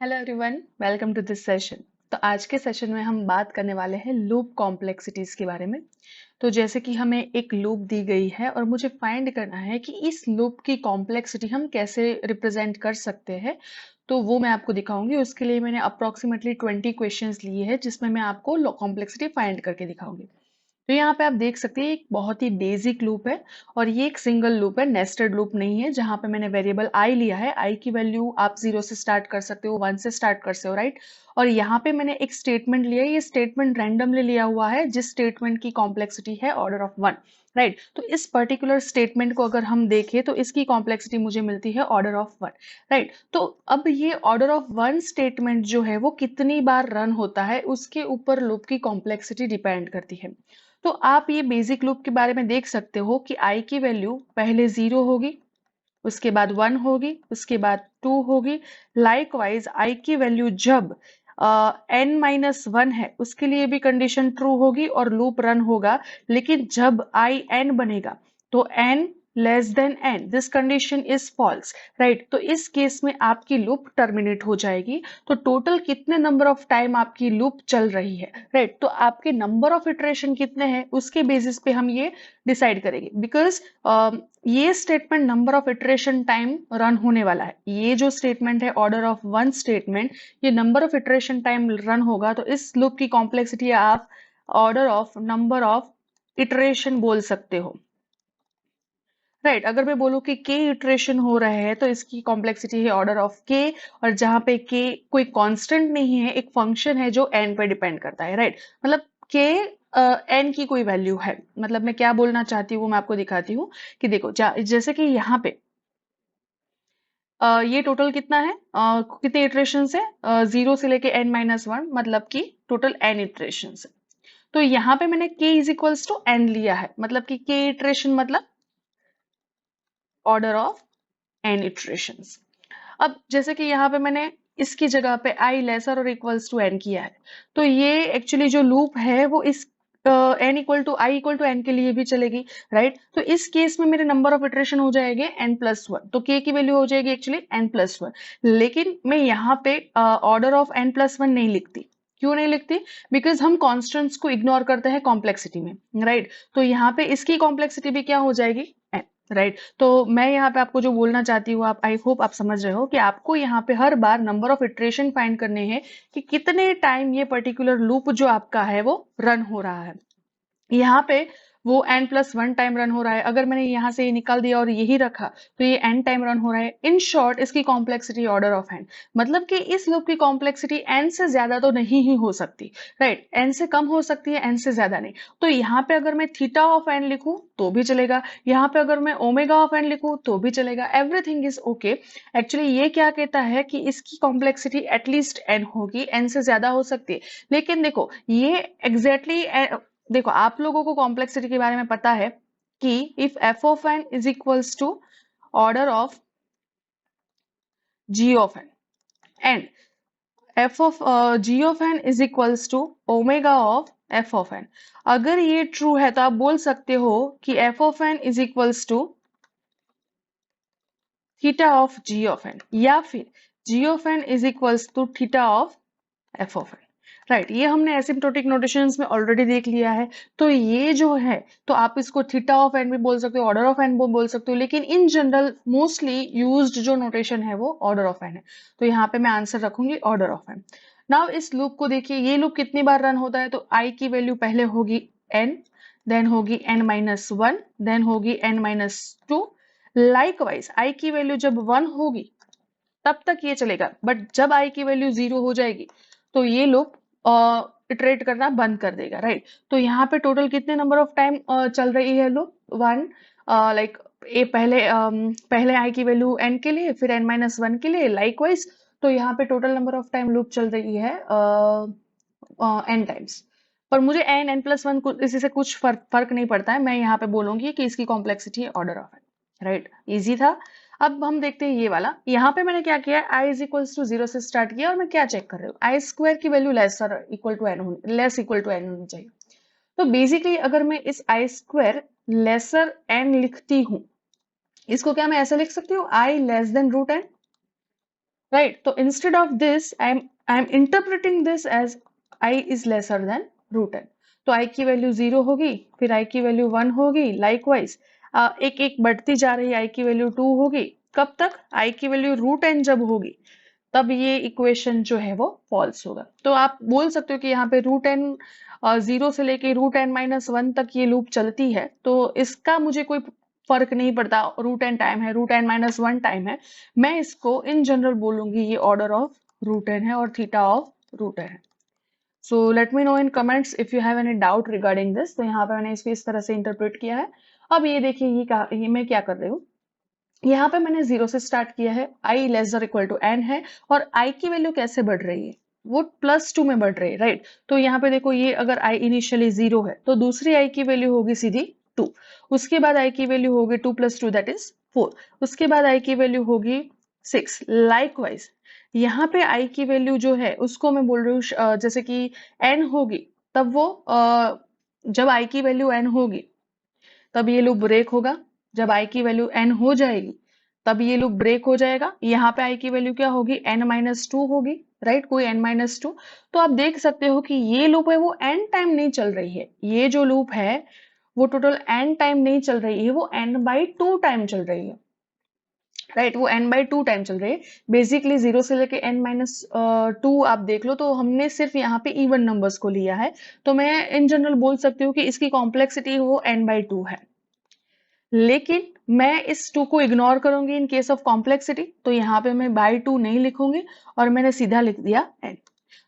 Hello everyone, welcome to this session. तो आज के सेशन में हम बात करने वाले हैं लूप कॉम्प्लेक्सिटीज के बारे में। तो जैसे कि हमें एक लूप दी गई है और मुझे फाइंड करना है कि इस लूप की कॉम्प्लेक्सिटी हम कैसे रिप्रेजेंट कर सकते हैं। तो वो मैं आपको दिखाऊंगी। उसके लिए मैंने अप्रोक्सीमेटली 20 क्वेश्चंस लिए हैं जिसमें मैं आपको कॉम्प्लेक्सिटी फाइंड करके दिखाऊंगी। तो यहाँ पे आप देख सकते हैं एक बहुत ही बेसिक लूप है और ये एक सिंगल लूप है, नेस्टेड लूप नहीं है। जहां पे मैंने वेरिएबल आई लिया है, आई की वैल्यू आप 0 से स्टार्ट कर सकते हो, 1 से स्टार्ट कर सकते हो, राइट। और यहाँ पे मैंने एक स्टेटमेंट लिया है, ये स्टेटमेंट रैंडमली लिया हुआ है जिस स्टेटमेंट की कॉम्प्लेक्सिटी है ऑर्डर ऑफ 1, राइट। तो इस पर्टिकुलर स्टेटमेंट को अगर हम देखें तो इसकी कॉम्प्लेक्सिटी मुझे मिलती है ऑर्डर ऑफ 1, राइट। तो अब ये ऑर्डर ऑफ 1 स्टेटमेंट जो है वो कितनी बार रन होता है उसके ऊपर लूप की कॉम्प्लेक्सिटी डिपेंड करती है। तो आप ये बेसिक लूप के बारे में देख सकते हो कि आई की वैल्यू पहले 0 होगी, उसके बाद 1 होगी, उसके बाद 2 होगी। लाइकवाइज आई की वैल्यू जब n-1 है उसके लिए भी कंडीशन ट्रू होगी और लूप रन होगा। लेकिन जब आई n बनेगा तो n less than n, this condition is false, right. तो इस केस में आपकी लूप टर्मिनेट हो जाएगी। तो टोटल कितने नंबर ऑफ टाइम आपकी लूप चल रही है, राइट। तो आपके नंबर ऑफ इटरेशन कितने हैं उसके बेसिस पे हम ये डिसाइड करेंगे। बिकॉज ये statement number of iteration time run होने वाला है। ये जो स्टेटमेंट है ऑर्डर ऑफ 1 स्टेटमेंट, ये number of iteration time run होगा। तो इस लूप की कॉम्प्लेक्सिटी आप order of number of iteration बोल सकते हो, राइट। अगर मैं बोलूँ कि के इटरेशन हो रहे हैं तो इसकी कॉम्प्लेक्सिटी है ऑर्डर ऑफ के। और जहां पे के कोई कांस्टेंट नहीं है, एक फंक्शन है जो एन पे डिपेंड करता है, राइट। मतलब के एन की कोई वैल्यू है। मतलब मैं क्या बोलना चाहती हूँ वो मैं आपको दिखाती हूँ कि देखो जैसे कि यहाँ पे ये टोटल कितना है, कितने इटरेशन है, 0 से लेके n-1, मतलब कि टोटल n इटरेशन है। तो यहाँ पे मैंने k is equals to n लिया है, मतलब कि k इटरेशन मतलब ऑर्डर ऑफ n इटरेशंस। अब जैसे कि यहाँ पे मैंने इसकी जगह पे i लेसर और इक्वल्स टू n किया है। तो ये एक्चुअली जो लूप है वो इस n equal to I equal to n के लिए भी चलेगी, राइट। तो इस केस में मेरे नंबर ऑफ इटरेशन हो जाएंगे n+1। तो k की वैल्यू हो जाएगी एक्चुअली n+1। लेकिन मैं यहाँ पे ऑर्डर ऑफ n+1 नहीं लिखती। क्यों नहीं लिखती? बिकॉज हम कॉन्स्टेंट्स को इग्नोर करते हैं कॉम्प्लेक्सिटी में, राइट। तो यहाँ पे इसकी कॉम्प्लेक्सिटी भी क्या हो जाएगी, n, राइट। तो मैं यहाँ पे आपको जो बोलना चाहती हूँ, आप आई होप आप समझ रहे हो कि आपको यहाँ पे हर बार नंबर ऑफ इटरेशन फाइंड करने हैं कि कितने टाइम ये पर्टिकुलर लूप जो आपका है वो रन हो रहा है। यहाँ पे वो n+1 टाइम रन हो रहा है। अगर मैंने यहाँ से ये निकाल दिया और यही रखा तो ये n टाइम रन हो रहा है। इन शॉर्ट इसकी कॉम्प्लेक्सिटी ऑर्डर ऑफ n, मतलब कि इस लूप की कॉम्प्लेक्सिटी n से ज्यादा तो नहीं ही हो सकती, राइट। n से कम हो सकती है, n से ज्यादा नहीं। तो यहाँ पे अगर मैं थीटा ऑफ n लिखूं तो भी चलेगा, यहाँ पे अगर मैं ओमेगा ऑफ n लिखूं तो भी चलेगा, एवरीथिंग इज ओके। एक्चुअली ये क्या कहता है कि इसकी कॉम्प्लेक्सिटी एटलीस्ट n होगी, n से ज्यादा हो सकती है। लेकिन देखो ये एग्जैक्टली देखो आप लोगों को कॉम्प्लेक्सिटी के बारे में पता है कि if F of N is equals to order of ji of N and F of ji of N is equals to omega of F of N. अगर ये ट्रू है तो आप बोल सकते हो कि f of N is equals to theta of ji of n, या फिर g of N is equals to theta of F of n, right. ये हमने एसिम्प्टोटिक नोटेशंस में ऑलरेडी देख लिया है। तो ये जो है तो आप इसको थीटा ऑफ एन भी बोल सकते हो, ऑर्डर ऑफ एन भी बोल सकते हो, लेकिन इन जनरल मोस्टली यूज्ड जो नोटेशन है वो ऑर्डर ऑफ एन है। तो यहाँ पे मैं आंसर रखूंगी ऑर्डर ऑफ एन। नाउ इस लूप को देखिए, ये लूप कितनी बार रन होता है। तो आई की वैल्यू पहले होगी n, देन होगी n-1, देन होगी n-2। लाइकवाइज आई की वैल्यू जब 1 होगी तब तक ये चलेगा, बट जब आई की वैल्यू 0 हो जाएगी तो ये लूप इटरेट करना बंद कर देगा, राइट। तो यहाँ पे टोटल कितने नंबर ऑफ टाइम चल रही है लूप, 1, लाइक ये पहले आई की वैल्यू n के लिए, फिर n-1 के लिए, लाइकवाइज। तो यहाँ पे total number of time loop चल रही है n टाइम्स। पर मुझे n+1 इसी से कुछ फर्क नहीं पड़ता है। मैं यहाँ पे बोलूंगी कि इसकी कॉम्प्लेक्सिटी है order of n, right. Easy था। अब हम देखते हैं ये वाला। यहाँ पे मैंने क्या किया, i इज इक्वल्स टू 0 से स्टार्ट किया और मैं क्या चेक कर रही हूँ, आई स्क्वायर की value less equal to n होनी, लेस इक्वल टू n होनी चाहिए। तो बेसिकली अगर मैं इस आई स्क्वायर लेसर n लिखती हूँ, इसको क्या मैं ऐसे लिख सकती हूँ, i less than root n, right. तो instead of this I am interpreting this as i is lesser than root n. तो आई की वैल्यू 0 होगी, फिर आई की वैल्यू 1 होगी, लाइकवाइज एक एक बढ़ती जा रही, आई की वैल्यू 2 होगी। कब तक? आई की वैल्यू रूट एन जब होगी तब ये इक्वेशन जो है वो फॉल्स होगा। तो आप बोल सकते हो कि यहाँ पे रूट एन 0 से लेके रूट एन माइनस 1 तक ये लूप चलती है, तो इसका मुझे कोई फर्क नहीं पड़ता रूट एन टाइम है, रूट एन माइनस 1 टाइम है। मैं इसको इन जनरल बोलूंगी ये ऑर्डर ऑफ रूट एन है और थीटा ऑफ रूट एन है। So let me know in comments if you have any doubt regarding this. तो यहाँ पे मैंने इसको इस तरह से इंटरप्रेट किया है। अब ये देखिए ये मैं क्या कर रही हूँ, यहाँ पे मैंने 0 से स्टार्ट किया है, आई लेसर इक्वल टू एन है, और आई की वैल्यू कैसे बढ़ रही है? वो +2 में बढ़ रही है, राइट। तो यहाँ पे देखो, ये अगर आई इनिशियली 0 है तो दूसरी आई की वैल्यू होगी सीधी 2। उसके बाद आई की वैल्यू होगी 2 + 2 दैट इज 4। उसके बाद आई की वैल्यू होगी 6। लाइकवाइज यहाँ पे आई की वैल्यू जो है उसको मैं बोल रही हूँ जैसे कि एन होगी, तब वो जब आई की वैल्यू एन होगी तब ये लूप ब्रेक होगा। जब आई की वैल्यू एन हो जाएगी तब ये लूप ब्रेक हो जाएगा। यहाँ पे आई की वैल्यू क्या होगी? n-2 होगी, राइट, कोई n-2। तो आप देख सकते हो कि ये लूप है वो n टाइम नहीं चल रही है। ये जो लूप है वो टोटल n टाइम नहीं चल रही है, वो n/2 टाइम चल रही है, राइट। वो n/2 टाइम चल रही है। बेसिकली 0 से लेके n-2 आप देख लो, तो हमने सिर्फ यहाँ पे इवन नंबर्स को लिया है। तो मैं इन जनरल बोल सकती हूँ कि इसकी कॉम्प्लेक्सिटी वो n/2 है। लेकिन मैं इस 2 को इग्नोर करूंगी इन केस ऑफ कॉम्प्लेक्सिटी, तो यहाँ पे मैं बाई 2 नहीं लिखूंगी और मैंने सीधा लिख दिया n।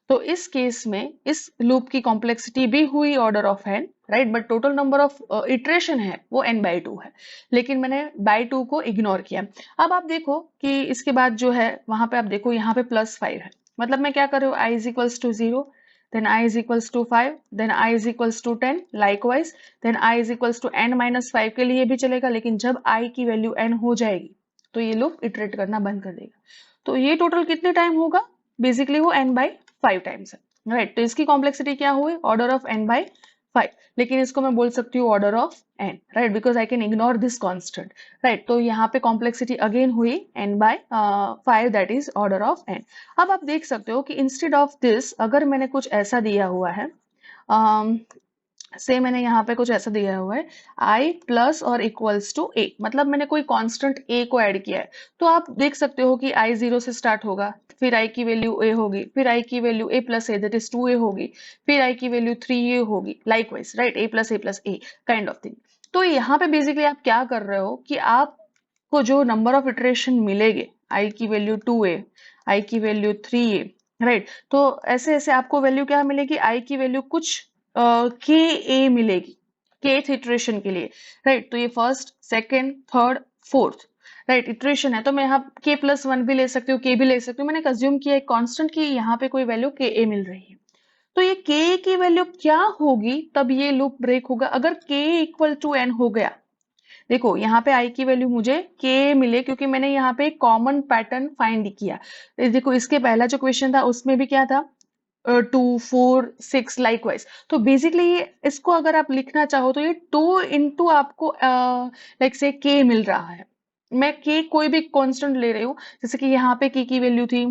तो इस केस में इस लूप की कॉम्प्लेक्सिटी भी हुई order of n, right, but total number of iteration है वो n/2 है, लेकिन मैंने बाई 2 को इग्नोर किया। अब आप देखो कि इसके बाद जो है वहां पे आप देखो यहाँ पे +5 है, मतलब मैं क्या कर रही हूँ, i is equals to 0, then I is equals to 5, then I is equals to 10, likewise then I is equals to n-5 के लिए भी चलेगा, लेकिन जब I की वैल्यू n हो जाएगी तो ये लूप इटरेट करना बंद कर देगा। तो ये टोटल कितने टाइम होगा? बेसिकली वो n/5 टाइम्स है, राइट। तो इसकी कॉम्प्लेक्सिटी क्या हुई? Order of n/5। लेकिन इसको मैं बोल सकती हूँ order of n, right, because I can ignore this constant, right. तो यहाँ पे कॉम्प्लेक्सिटी अगेन हुई n/5 that is order of n। अब आप देख सकते हो कि इंस्टेड ऑफ दिस अगर मैंने कुछ ऐसा दिया हुआ है, से मैंने यहाँ पे कुछ ऐसा दिया हुआ है, i प्लस और इक्वल्स टू a, मतलब मैंने कोई कांस्टेंट a को ऐड किया है। तो आप देख सकते हो कि i 0 से स्टार्ट होगा, फिर i की वैल्यू a होगी, फिर i की value a plus a that is 2a होगी, फिर i की वैल्यू 3a होगी, likewise, right, a plus a kind of thing. तो यहाँ पे बेसिकली आप क्या कर रहे हो कि आपको जो नंबर ऑफ इटरेशन मिलेंगे, i की वैल्यू 2a, i की वैल्यू 3a, राइट, तो ऐसे ऐसे आपको वैल्यू क्या मिलेगी? i की वैल्यू कुछ के ए मिलेगी kth इटरेशन के लिए, राइट। तो ये first, second, third, fourth, right, iteration है। तो मैं यहाँ k+1 भी ले सकती हूँ, k भी ले सकती हूँ। मैंने कंज्यूम किया एक कांस्टेंट की यहाँ पे कोई वैल्यू के ए मिल रही है। तो ये के की वैल्यू क्या होगी तब ये लूप ब्रेक होगा? अगर k इक्वल टू n हो गया, देखो यहाँ पे i की वैल्यू मुझे k मिले क्योंकि मैंने यहाँ पे एक कॉमन पैटर्न फाइंड किया। देखो इसके पहला जो क्वेश्चन था उसमें भी क्या था, 2 4 6 लाइकवाइज। तो बेसिकली ये इसको अगर आप लिखना चाहो तो ये 2 इंटू आपको लाइक से k मिल रहा है। मैं k कोई भी कांस्टेंट ले रही हूँ, जैसे कि यहाँ पे k की वैल्यू थी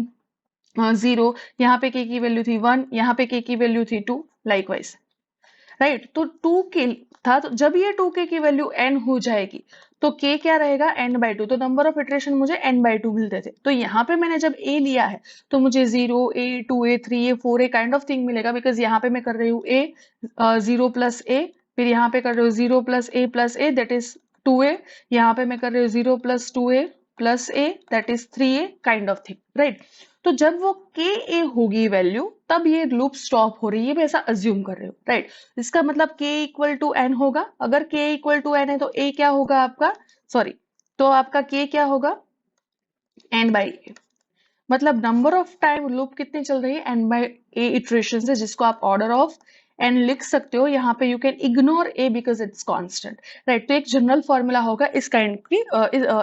0, यहाँ पे k की वैल्यू थी 1, यहाँ पे k की वैल्यू थी 2, लाइकवाइज, राइट। तो 2k था, तो जब ये 2k की वैल्यू n हो जाएगी तो k क्या रहेगा? n/2। तो नंबर ऑफ इटरेशन मुझे n/2 मिलते थे। तो यहाँ पे मैंने जब a लिया है तो मुझे 0 a 2a 3a 4a kind of thing मिलेगा, बिकॉज यहाँ पे मैं कर रही हूँ a 0 प्लस a, फिर यहाँ पे कर रही हूँ 0 plus a that is 2a, यहाँ पे मैं कर रही हूँ 0 + 2a + a that is 3a kind of thing, right. तो जब वो के ए होगी वैल्यू तब ये लूप स्टॉप हो रही है, मैं ऐसा अज्यूम कर रही हूँ, राइट। इसका मतलब k इक्वल टू एन होगा। अगर k इक्वल टू एन है तो a क्या होगा आपका? सॉरी, तो आपका k क्या होगा? n/a। मतलब नंबर ऑफ टाइम लूप कितनी चल रही है? n/a इटरेशन से, जिसको आप ऑर्डर ऑफ n लिख सकते हो। यहाँ पे you can ignore a because it's constant, right. तो एक जनरल फॉर्मूला होगा इस काइंड की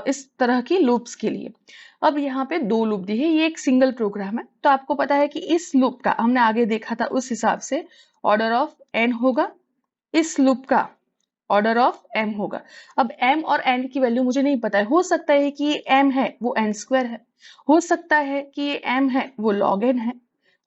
इस तरह की लूप्स के लिए। अब यहाँ पे 2 लूप दी है, ये एक सिंगल प्रोग्राम है, तो आपको पता है कि इस लूप का हमने आगे देखा था उस हिसाब से ऑर्डर ऑफ n होगा। इस लूप का ऑर्डर ऑफ m होगा। अब m और n की वैल्यू मुझे नहीं पता है, हो सकता है कि ये m है वो n स्क्वायर है, हो सकता है कि ये m है वो log n है,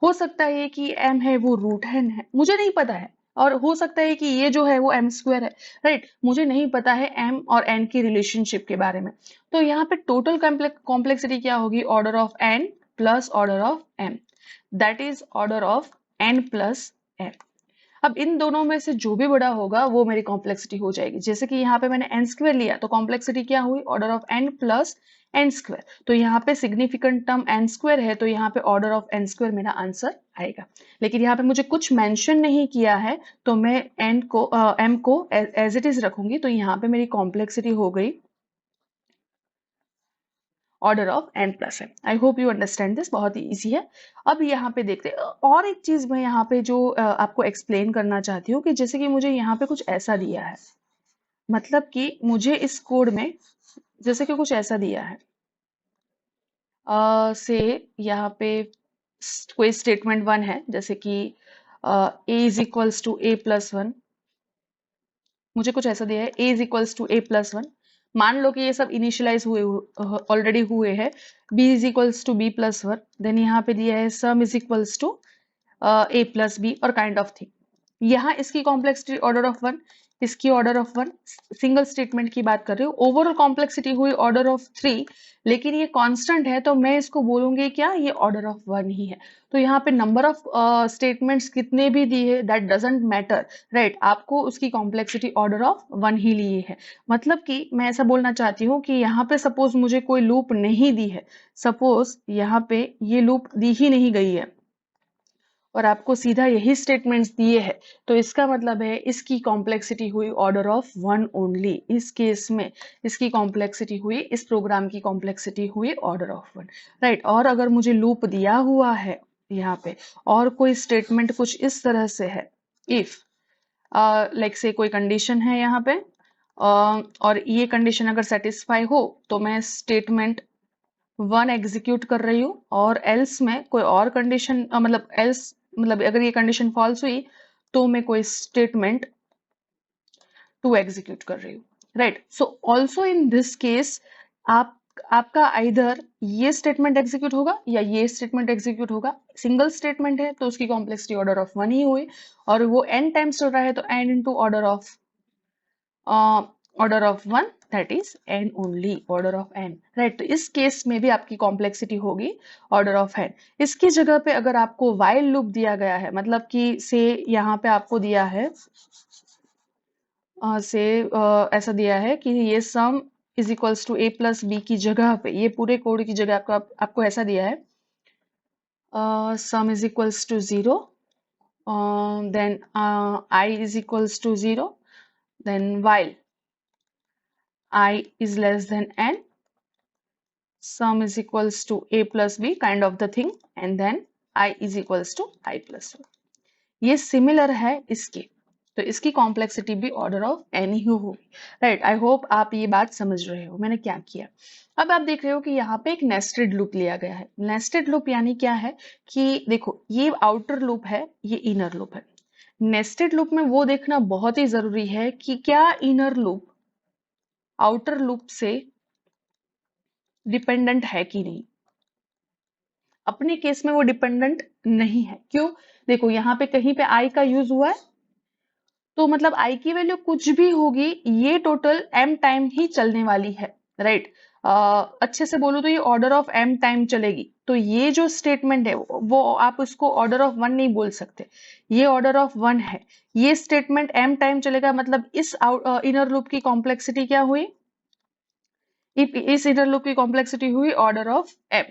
हो सकता है कि m है वो रूट n है, मुझे नहीं पता है। और हो सकता है कि ये जो है वो m स्क्वायर है, राइट। मुझे नहीं पता है m और n की रिलेशनशिप के बारे में। तो यहाँ पे टोटल कॉम्प्लेक्सिटी क्या होगी, order of n plus order of m, that is order of n plus m। अब इन दोनों में से जो भी बड़ा होगा वो मेरी कॉम्प्लेक्सिटी हो जाएगी। जैसे कि यहाँ पे मैंने n स्क्वायर लिया तो कॉम्प्लेक्सिटी क्या हुई, order of n plus n square. तो यहाँ पे सिग्निफिकेंट टर्म n स्क्वायर है, तो यहाँ पे ऑर्डर ऑफ n स्क्वायर मेरा आंसर आएगा। लेकिन यहाँ पे मुझे कुछ मेंशन नहीं किया है, तो मैं m को एज इट इज रखूंगी। तो यहाँ पे मेरी कॉम्प्लेक्सिटी हो गई order of n plus m। I hope you understand this, बहुत ही ईजी है। अब यहाँ पे देखते हैं और एक चीज मैं यहाँ पे जो आपको एक्सप्लेन करना चाहती हूँ कि जैसे कि मुझे यहाँ पे कुछ ऐसा दिया है, मतलब कि मुझे इस कोड में जैसे कि कुछ ऐसा दिया है, से यहाँ पे कोई स्टेटमेंट वन है, जैसे कि a is equals to a plus one, मुझे कुछ ऐसा दिया है a is equals to a plus one. मान लो कि ये सब इनिशियलाइज हुए ऑलरेडी हुए हैं, b is equals to b plus one, then यहाँ पे दिया है sum is equals to a plus b और काइंड ऑफ थिंग। यहाँ इसकी कॉम्प्लेक्सिटी ऑर्डर ऑफ वन, इसकी order of one, single statement की बात कर रही हूँ। ओवरऑल कॉम्प्लेक्सिटी हुई ऑर्डर ऑफ थ्री, लेकिन ये कांस्टेंट है तो मैं इसको बोलूंगी क्या, ये ऑर्डर ऑफ वन ही है। तो यहाँ पे नंबर ऑफ स्टेटमेंट्स कितने भी दिए दैट डजंट मैटर, राइट। आपको उसकी कॉम्प्लेक्सिटी ऑर्डर ऑफ वन ही लिए है। मतलब कि मैं ऐसा बोलना चाहती हूँ कि यहाँ पे सपोज मुझे कोई लूप नहीं दी है, सपोज यहाँ पे ये लूप दी ही नहीं गई है और आपको सीधा यही स्टेटमेंट्स दिए हैं, तो इसका मतलब है इसकी कॉम्प्लेक्सिटी हुई ऑर्डर ऑफ वन ओनली। इस केस में इसकी कॉम्प्लेक्सिटी हुई, इस प्रोग्राम की कॉम्प्लेक्सिटी हुई ऑर्डर ऑफ वन, राइट। और अगर मुझे लूप दिया हुआ है यहाँ पे और कोई स्टेटमेंट कुछ इस तरह से है, इफ लाइक से कोई कंडीशन है यहाँ पे और ये कंडीशन अगर सेटिस्फाई हो तो मैं स्टेटमेंट वन एग्जीक्यूट कर रही हूँ, और एल्स में कोई और कंडीशन मतलब एल्स मतलब अगर ये कंडीशन फॉल्स हुई तो मैं कोई स्टेटमेंट टू एग्जीक्यूट कर रही हूँ, right. So also in this case आपका आइदर ये स्टेटमेंट एग्जीक्यूट होगा या ये स्टेटमेंट एग्जीक्यूट होगा। सिंगल स्टेटमेंट है तो उसकी कॉम्प्लेक्सिटी ऑर्डर ऑफ वन ही हुई, और वो n टाइम्स चल रहा है तो n into order of one, that is n only, order of n, right. तो इस केस में भी आपकी कॉम्प्लेक्सिटी होगी ऑर्डर ऑफ n। इसकी जगह पे अगर आपको वाइल लूप दिया गया है, मतलब कि से यहाँ पे आपको दिया है ऐसा दिया है कि ये sum is equals to a plus B की जगह पे, ये पूरे कोड की जगह आपको ऐसा दिया है sum is equals to zero, then I is equals to zero, then while I is less than n, sum is equals to a plus b kind of the thing, and then I is equals to I plus 1। ये similar है इसके, तो इसकी complexity भी order of n ही होगी, right. आई hope आप ये बात समझ रहे हो मैंने क्या किया। अब आप देख रहे हो कि यहाँ पे एक नेस्टेड लूप लिया गया है। नेस्टेड लूप यानी क्या है कि देखो ये आउटर लूप है, ये इनर लूप है। नेस्टेड लूप में वो देखना बहुत ही जरूरी है कि क्या इनर लूप आउटर लूप से डिपेंडेंट है कि नहीं। अपने केस में वो डिपेंडेंट नहीं है, क्यों, देखो यहाँ पे कहीं पे आई का यूज हुआ है, तो मतलब आई की वैल्यू कुछ भी होगी ये टोटल m टाइम ही चलने वाली है, राइट। अच्छे से बोलो तो ये ऑर्डर ऑफ m टाइम चलेगी। तो ये जो स्टेटमेंट है वो आप उसको ऑर्डर ऑफ वन नहीं बोल सकते, ये ऑर्डर ऑफ वन है। ये स्टेटमेंट m टाइम चलेगा, मतलब इस इनर लूप की कॉम्प्लेक्सिटी क्या हुई, इस इनर लूप की कॉम्प्लेक्सिटी हुई ऑर्डर ऑफ m।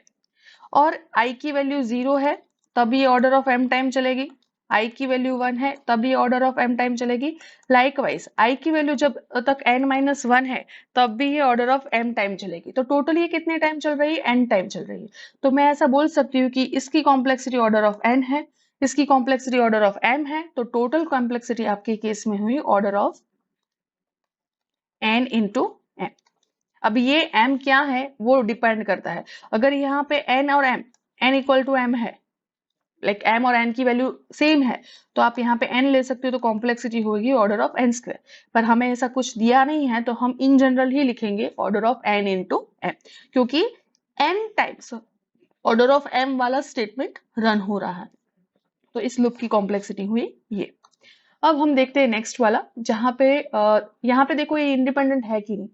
और i की वैल्यू 0 है तब ये ऑर्डर ऑफ m टाइम चलेगी, i की वैल्यू 1 है तब ये ऑर्डर ऑफ m टाइम चलेगी। लाइकवाइज i की वैल्यू जब तक n-1 है तब भी ये ऑर्डर ऑफ m टाइम चलेगी। तो टोटल ये कितने टाइम चल रही है, n टाइम चल रही है। तो मैं ऐसा बोल सकती हूँ कि इसकी कॉम्प्लेक्सिटी ऑर्डर ऑफ n है, इसकी कॉम्प्लेक्सिटी ऑर्डर ऑफ m है, तो टोटल कॉम्प्लेक्सिटी आपके केस में हुई order of n into m। अब ये m क्या है वो डिपेंड करता है। अगर यहाँ पे n और m n equal to m है लाइक m और n की वैल्यू सेम है तो आप यहाँ पे n ले सकते हो, तो कॉम्प्लेक्सिटी होगी ऑर्डर ऑफ n स्क्वायर। पर हमें ऐसा कुछ दिया नहीं है तो हम इन जनरल ही लिखेंगे order of n into m, क्योंकि n times order of m वाला स्टेटमेंट रन हो रहा है। तो इस लूप की कॉम्प्लेक्सिटी हुई ये। अब हम देखते हैं नेक्स्ट वाला, जहां पे यहाँ पे देखो ये इंडिपेंडेंट है कि नहीं,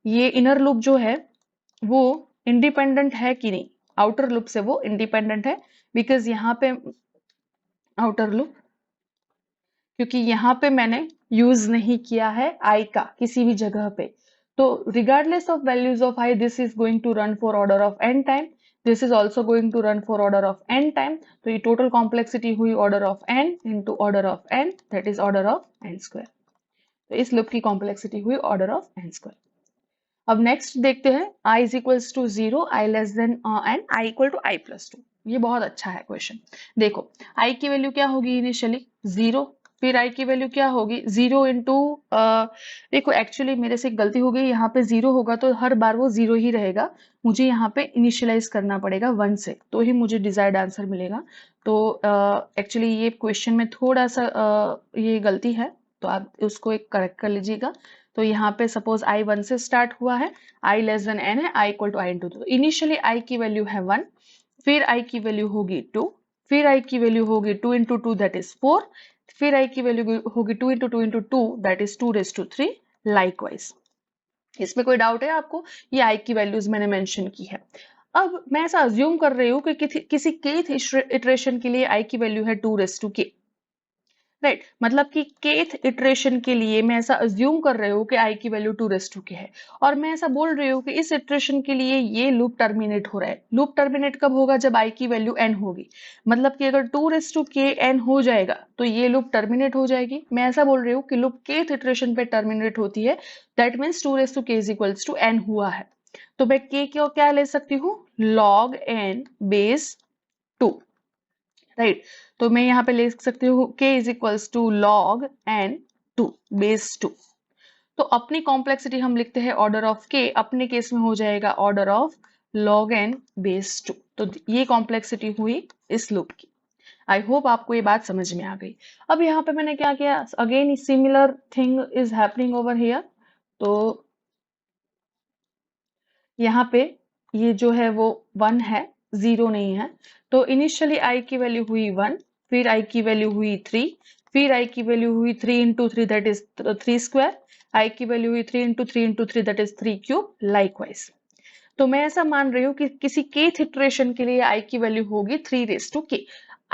ये इनर लूप जो है वो इंडिपेंडेंट है कि नहीं, आउटर लूप से वो इंडिपेंडेंट है, बिकॉज यहाँ पे आउटर लूप, क्योंकि यहाँ पे मैंने यूज नहीं किया है आई का किसी भी जगह पे, तो regardless of values of I this is going to run for order of N time, this is also going to run for order of N time. तो ये टोटल कॉम्प्लेक्सिटी हुई order of N into order of N, that is order of N square. तो इस loop की complexity हुई order of N square. अब next देखते हैं i is equals to 0, I less then and I equal to I plus 2। ये बहुत अच्छा है क्वेश्चन। देखो i की वैल्यू क्या होगी इनिशियली 0, फिर i की वैल्यू क्या होगी 0 इंटू, देखो एक्चुअली मेरे से एक गलती हो गई, यहाँ पे 0 होगा तो हर बार वो 0 ही रहेगा, मुझे यहाँ पे इनिशियलाइज करना पड़ेगा 1 से, तो ही मुझे डिजायर्ड आंसर मिलेगा। तो एक्चुअली ये क्वेश्चन में थोड़ा सा ये गलती है, तो आप उसको एक करेक्ट कर लीजिएगा। तो यहाँ पे सपोज i 1 से स्टार्ट हुआ है, i लेस देन n है, i equal to I into 2, तो इनिशियली i की वैल्यू है 1, फिर i की वैल्यू होगी 2, फिर i की वैल्यू होगी 2 इंटू 2 दैट इज 4, फिर i की वैल्यू होगी 2 into 2 into 2 that is 2 raise to 3 likewise. इसमें कोई डाउट है आपको? ये i की वैल्यूज मैंने मेंशन की है। अब मैं ऐसा अज्यूम कर रही हूँ कि किसी kth इटरेशन के लिए i की वैल्यू है 2 रेज टू k, राइट, मतलब कि kth इटरेशन के लिए मैं ऐसा अज्यूम कर रही हूँ कि i की वैल्यू 2 रेज टू k है, और मैं ऐसा बोल रही हूँ कि इस इटरेशन के लिए ये लूप टर्मिनेट हो रहा है। लूप टर्मिनेट कब होगा? जब i की वैल्यू n होगी, मतलब कि अगर 2 रेज टू k n हो जाएगा तो ये लूप टर्मिनेट हो जाएगी। मैं ऐसा बोल रही हूँ कि लूप kth इटरेशन पे टर्मिनेट होती है, that means 2 raise to k is equals to n हुआ है। तो मैं k को क्या ले सकती हूँ? log n base 2, right. तो मैं यहाँ पे ले सकती हूँ k is equals to log N 2 base 2। तो अपनी कॉम्प्लेक्सिटी हम लिखते हैं ऑर्डर ऑफ k, अपने केस में हो जाएगा order of log n base 2। तो ये कॉम्प्लेक्सिटी हुई इस लूप की। आई होप आपको ये बात समझ में आ गई। अब यहाँ पे मैंने क्या किया, again similar thing is happening over here. तो यहाँ पे ये जो है वो 1 है, 0 नहीं है। तो इनिशियली i की वैल्यू हुई 1, फिर i की वैल्यू हुई 3, फिर i की वैल्यू हुई 3 into 3 that is 3 square, i की वैल्यू हुई 3 into 3 into 3 that is 3 cube likewise. तो मैं ऐसा मान रही हूँ कि किसी kth इटरेशन के लिए i की वैल्यू होगी 3 रेज टू k,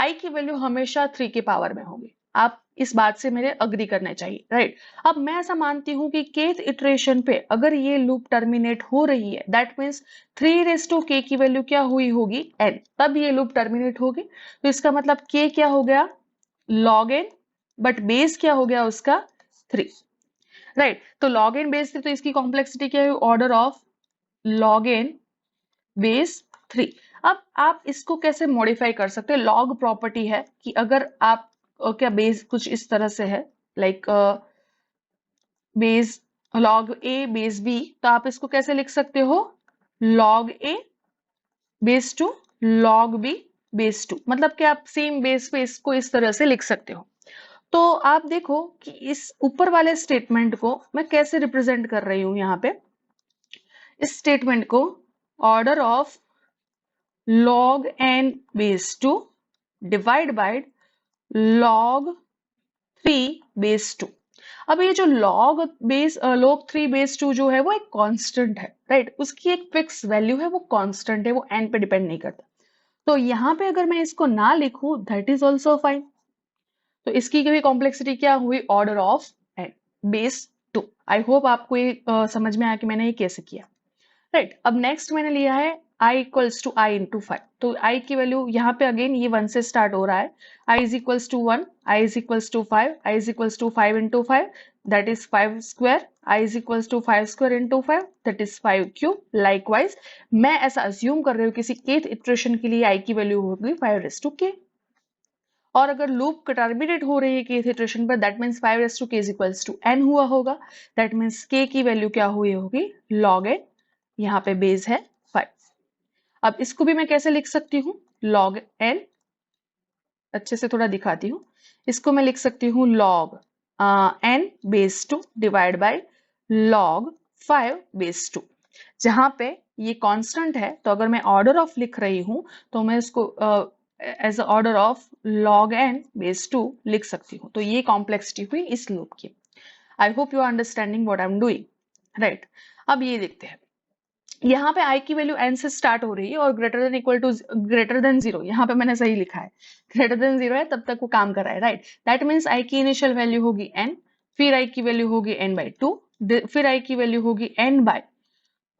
i की वैल्यू हमेशा 3 के पावर में होगी। आप इस बात से मेरे अग्री करना चाहिए, राइट। अब मैं ऐसा मानती हूँ कि kth इटरेशन पे अगर ये लूप टर्मिनेट हो रही है, that means 3 raise to k की वैल्यू क्या हुई होगी n, तब ये लूप टर्मिनेट होगी। तो इसका मतलब k क्या हो गया log n, बट बेस क्या हो गया उसका 3, राइट। तो log n बेस 3, तो इसकी कॉम्प्लेक्सिटी क्या है order of log n base 3। अब आप इसको कैसे मॉडिफाई कर सकते हैं? लॉग प्रॉपर्टी है कि अगर आप क्या बेस कुछ इस तरह से है, लाइक बेस लॉग ए बेस बी, तो आप इसको कैसे लिख सकते हो? लॉग ए बेस 2 लॉग बी बेस 2, मतलब कि आप सेम बेस पे इसको इस तरह से लिख सकते हो। तो आप देखो कि इस ऊपर वाले स्टेटमेंट को मैं कैसे रिप्रेजेंट कर रही हूं यहाँ पे। इस स्टेटमेंट को order of log n base 2 divide by log 3 base 2। अब ये जो log 3 base 2 जो है वो एक कांस्टेंट है, राइट। उसकी एक फिक्स वैल्यू है, वो कांस्टेंट है, वो n पे डिपेंड नहीं करता। तो यहाँ पे अगर मैं इसको ना लिखूं दैट इज ऑल्सो फाइन। तो इसकी भी कॉम्प्लेक्सिटी क्या हुई order of n base 2। I hope आपको ये समझ में आया कि मैंने ये कैसे किया, राइट। अब नेक्स्ट मैंने लिया है i equals to I into 5। तो i की वैल्यू यहाँ पे अगेन ये 1 से स्टार्ट हो रहा है, i is equals to 1, i is equals to 5, i is equals to 5 into 5 that is 5 square, i is equals to 5 square into 5 that is 5 cube likewise. मैं ऐसा अज्यूम कर रही हूँ किसी kth इटरेशन के लिए i की वैल्यू होगी 5 रेज टू k, और अगर लूप टर्मिनेट हो रही है kth इटरेशन पर, that means 5 raise to k is equals to n हुआ होगा। दैट मीन्स k की वैल्यू क्या हुई होगी log n, यहाँ पे बेस है 5। अब इसको भी मैं कैसे लिख सकती हूँ log n अच्छे से थोड़ा दिखाती हूँ। इसको मैं लिख सकती हूँ log n base 2 divide by log 5 base 2। जहां पे ये कांस्टेंट है तो अगर मैं ऑर्डर ऑफ लिख रही हूं तो मैं इसको as order of log n base 2 लिख सकती हूँ। तो ये कॉम्प्लेक्सिटी हुई इस लूप की। I hope you are understanding what I am doing, right. अब ये देखते हैं, यहाँ पे i की वैल्यू n से स्टार्ट हो रही है और greater than equal to greater than 0, यहाँ पे मैंने सही लिखा है, ग्रेटर देन 0 है तब तक वो काम कर रहा है, राइट। दैट मीन्स i की इनिशियल वैल्यू होगी n, फिर i की वैल्यू होगी n बाई 2, फिर i की वैल्यू होगी n बाई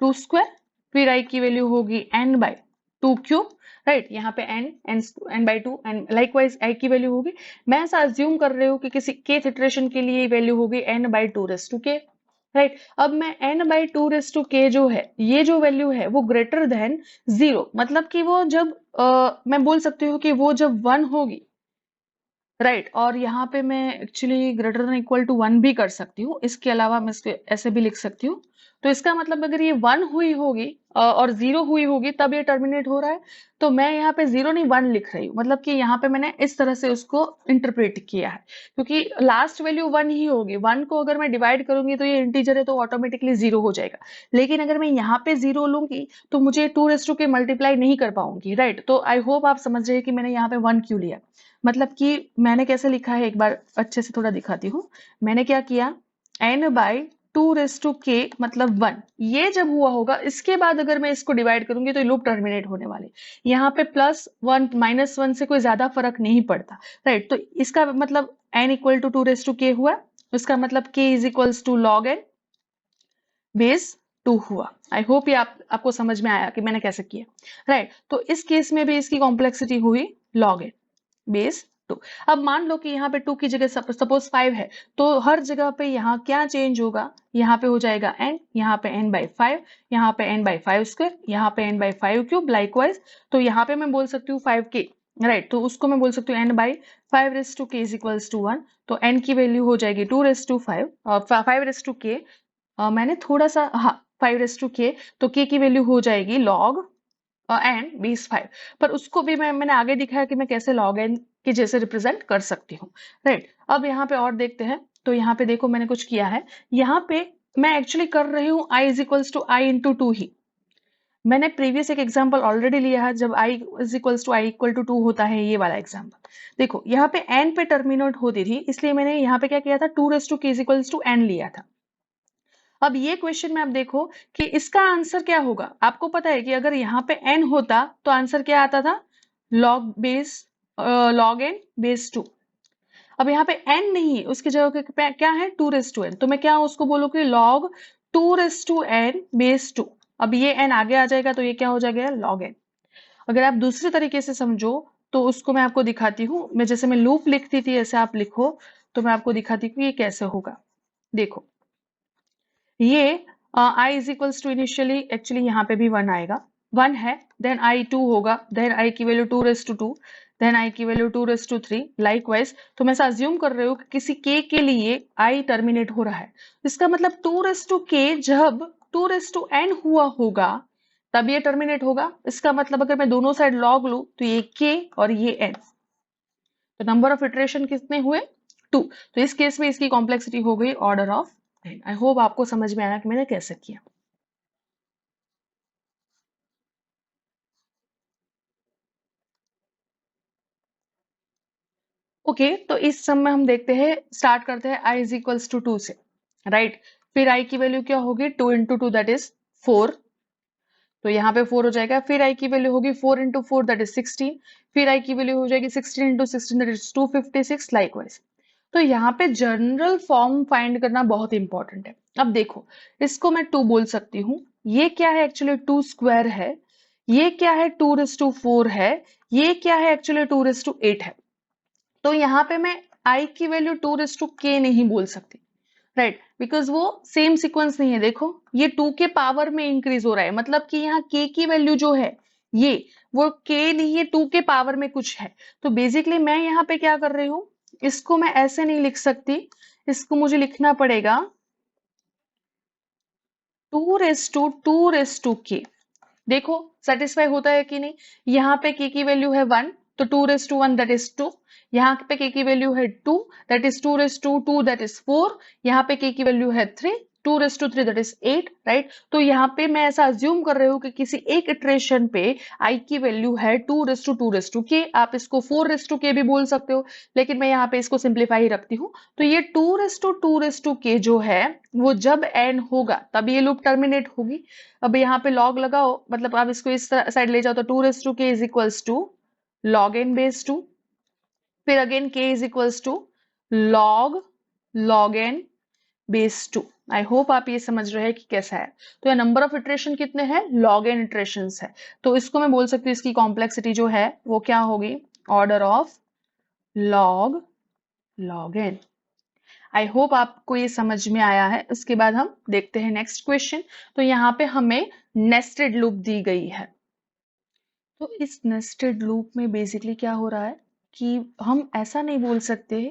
2 स्क्वायर, फिर i की वैल्यू होगी n बाई 2 क्यूब, राइट। यहाँ पे n by 2 and likewise i की वैल्यू होगी, मैं ऐसा अज्यूम कर रही हूँ कि किसी kth इटरेशन के लिए वैल्यू होगी n by 2 raise to k, right. अब मैं n by 2 raise to k जो है, ये जो वैल्यू है वो ग्रेटर देन 0, मतलब कि वो जब मैं बोल सकती हूँ कि वो जब 1 होगी, राइट। और यहाँ पे मैं actually greater than equal to 1 भी कर सकती हूँ, इसके अलावा मैं इसको ऐसे भी लिख सकती हूँ। तो इसका मतलब अगर ये 1 हुई होगी और 0 हुई होगी तब ये टर्मिनेट हो रहा है, तो मैं यहाँ पे 0 नहीं 1 लिख रही हूँ, मतलब कि यहाँ पे मैंने इस तरह से उसको इंटरप्रेट किया है, क्योंकि लास्ट वैल्यू 1 ही होगी। 1 को अगर मैं डिवाइड करूंगी तो ये इंटीजर है तो ऑटोमेटिकली 0 हो जाएगा, लेकिन अगर मैं यहाँ पे 0 लूंगी तो मुझे 2 रेस टू के मल्टीप्लाई नहीं कर पाऊंगी, राइट। तो आई होप आप समझ रहे हैं कि मैंने यहाँ पे 1 क्यों लिया, मतलब कि मैंने कैसे लिखा है, एक बार अच्छे से थोड़ा दिखाती हूँ। मैंने क्या किया, n by 2 raise to k मतलब 1, ये जब हुआ होगा इसके बाद अगर मैं इसको डिवाइड करूंगी तो ये लूप टर्मिनेट होने वाले। यहाँ पे +1 -1 से कोई ज्यादा फर्क नहीं पड़ता, राइट। तो इसका मतलब n equal to 2 raise to k हुआ, उसका मतलब k is equals to log n base 2 हुआ। आई होप ये आपको समझ में आया कि मैंने कैसे किया, राइट। तो इस केस में भी इसकी कॉम्प्लेक्सिटी हुई log n बेस 2। अब मान लो कि यहाँ पे 2 की जगह सपोज 5 है, तो हर जगह पे यहाँ क्या चेंज होगा, यहाँ पे हो जाएगा n, यहाँ पे n बाई 5, यहाँ पे n बाई 5 स्क्वायर, यहाँ पे n बाई 5 क्यूब, लाइकवाइज। तो यहाँ पे मैं बोल सकती हूँ 5k, राइट। तो उसको मैं बोल सकती हूँ n by 5 raise to k is equals to 1, तो n की वैल्यू हो जाएगी 2 raise to 5, 5 raise to k, मैंने थोड़ा सा, हाँ 5 रेस टू k, तो k की वैल्यू हो जाएगी log n बेस 5। पर उसको भी मैंने आगे दिखाया कि मैं कैसे log n के जैसे रिप्रेजेंट कर सकती हूँ, राइट। अब यहाँ पे और देखते हैं, तो यहाँ पे देखो मैंने कुछ किया है, यहाँ पे मैं एक्चुअली कर रही हूँ i is equals to I into 2 ही। मैंने प्रीवियस एक एग्जाम्पल ऑलरेडी लिया है जब i is equals to I equal to 2 होता है, ये वाला एग्जाम्पल। देखो यहाँ पे n पे टर्मिनेट होती थी, इसलिए मैंने यहाँ पे क्या किया था, 2 raise to k is equals to n लिया था। अब ये क्वेश्चन में आप देखो कि इसका आंसर क्या होगा। आपको पता है कि अगर यहाँ पे n होता तो आंसर क्या आता था, log n बेस 2। अब यहाँ पे n नहीं है, उसकी जगह पे क्या है, 2 रेस टू n, तो मैं क्या उसको बोलूंगी log 2 raise to n base 2। अब ये n आगे आ जाएगा तो ये क्या हो जाएगा, log n। अगर आप दूसरे तरीके से समझो तो उसको मैं आपको दिखाती हूँ, मैं जैसे मैं लूप लिखती थी ऐसे आप लिखो, तो मैं आपको दिखाती हूँ ये कैसे होगा। देखो ये i is equals to initially actually यहाँ पे भी 1 आएगा, 1 है, देन i 2 होगा, देन i की value 2 raise to 2, then i की वैल्यू 2 रेस टू 3, लाइकवाइज। तो मैं ऐसा अज्यूम कर रही हूँ कि किसी k के लिए i टर्मिनेट हो रहा है, इसका मतलब 2 रेस टू k जब 2 रेस टू n हुआ होगा तब ये टर्मिनेट होगा। इसका मतलब अगर मैं दोनों साइड log लूं तो ये k और ये n, तो नंबर ऑफ इटरेशन कितने हुए, 2। तो इस केस में इसकी कॉम्प्लेक्सिटी हो गई ऑर्डर ऑफ 10। आई होप आपको समझ में आया कि मैंने कैसे किया। ओके तो इस सम में हम देखते हैं, स्टार्ट करते हैं i इज इक्वल्स टू 2 से, राइट। फिर i की वैल्यू क्या होगी, 2 इंटू 2 दैट इज 4, तो यहाँ पे 4 हो जाएगा। फिर i की वैल्यू होगी 4 इंटू 4 दैट इज 16, फिर i की वैल्यू हो जाएगी 16 इंटू 16 दैट इज 256, लाइकवाइज। तो यहाँ पे जनरल फॉर्म फाइंड करना बहुत इंपॉर्टेंट है। अब देखो इसको मैं 2 बोल सकती हूँ, ये क्या है एक्चुअली 2 स्क्वायर है, ये क्या है 2 रेस टू 4 है, ये क्या है एक्चुअली 2 रेस टू 8 है। तो यहाँ पे मैं i की वैल्यू 2 रेस टू k नहीं बोल सकती, राइट, बिकॉज वो सेम सीक्वेंस नहीं है। देखो ये 2 के पावर में इंक्रीज हो रहा है, मतलब कि यहाँ k की वैल्यू जो है ये वो k नहीं है, 2 के पावर में कुछ है। तो बेसिकली मैं यहाँ पे क्या कर रही हूँ, इसको मैं ऐसे नहीं लिख सकती, इसको मुझे लिखना पड़ेगा 2 रेस टू k। देखो सेटिस्फाई होता है कि नहीं, यहाँ पे k की वैल्यू है 1, तो 2 1 दैट इज 2, यहाँ पे k की वैल्यू है 2, दैट इज 2 दैट इज 4, यहाँ पे k की वैल्यू है 3, 2 दैट इज 8, राइट। तो यहाँ पे मैं ऐसा अज्यूम कर रही हूँ कि किसी एक इटरेशन पे i की वैल्यू है 2 आप इसको 4 भी बोल सकते हो, लेकिन मैं यहाँ पे इसको सिंप्लीफाई रखती हूँ। तो ये 2 जो है वो जब n होगा तब ये लूप टर्मिनेट होगी। अब यहाँ पे लॉग लगाओ, मतलब आप इसको इस साइड ले जाओ, तो 2 is equals to log n base 2, फिर again k is equals to log n base 2। I hope आप ये समझ रहे हैं कि कैसा है। तो ये नंबर ऑफ इटरेशन कितने हैं, log n इटरेशंस है। तो इसको मैं बोल सकती हूँ इसकी कॉम्प्लेक्सिटी जो है वो क्या होगी, order of log n। I hope आपको ये समझ में आया है। उसके बाद हम देखते हैं नेक्स्ट क्वेश्चन। तो यहाँ पे हमें नेस्टेड लूप दी गई है। तो इस नेस्टेड लूप में बेसिकली क्या हो रहा है कि हम ऐसा नहीं बोल सकते